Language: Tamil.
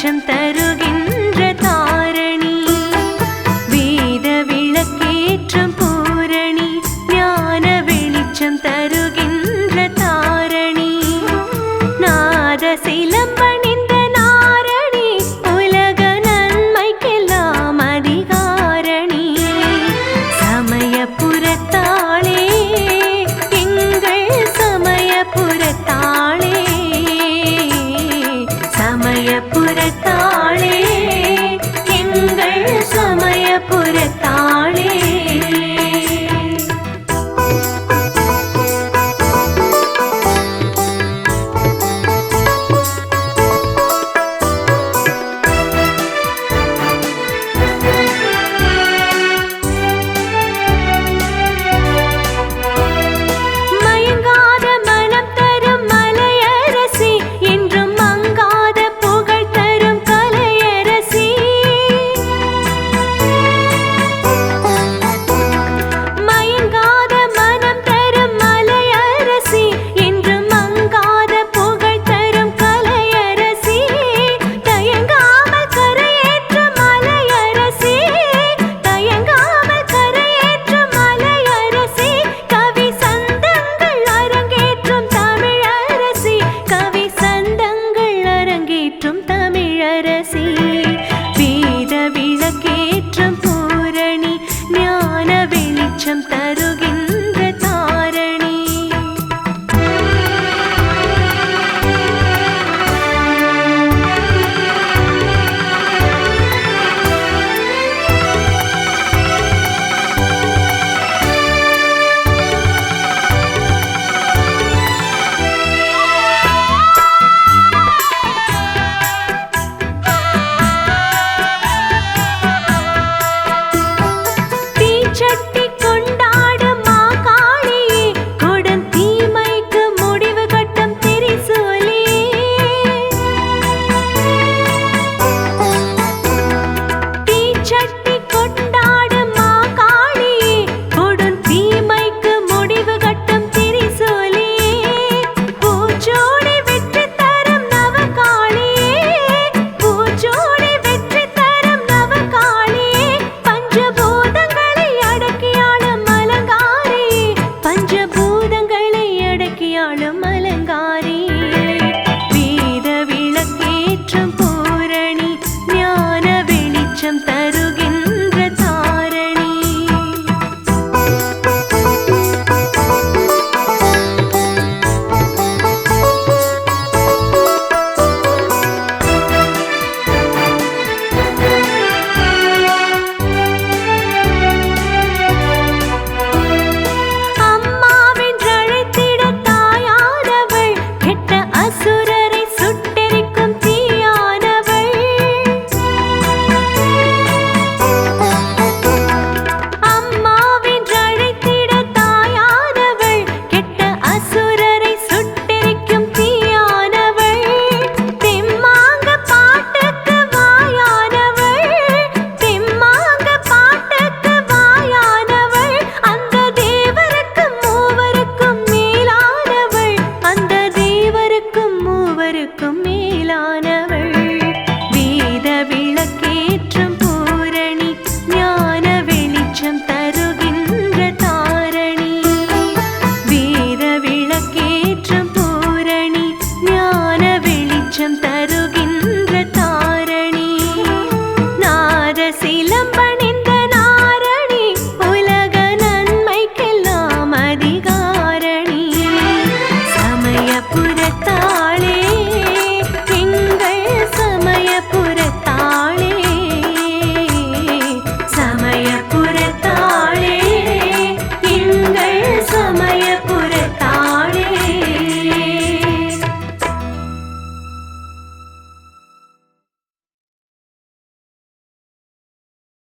வெளிச்சம் தருகின்ற தாரணி, வேத விளக்கேற்றும் பூரணி, ஞான வெளிச்சம் தருகின்ற தாரணி, நாத சிலம்பணிந்த நாரணி, உலக நன்மைக்கெல்லாம் அதிகாரணி, சமயபுரத்தாளே எங்கள் சமயபுரத்தாளே, சமயபுரத்தாளே எங்கள் சமயபுரத்தாளே. மயங்காத மனம் தரும் மலையரசி, என்றும் மங்காத புகழ் தரும் கலையரசி, மயங்காத மனம் தரும் மலையரசி, என்றும் மங்காத புகழ் தரும் கலையரசி, தயங்காமல் கரையேற்றும் மலையரசி, தயங்காமல் கரையேற்றும் மலையரசி, கவி சந்தங்கள் அரங்கேற்றும் தமிழரசி, கவி சந்தங்கள் அரங்கேற்றும் தமிழரசி,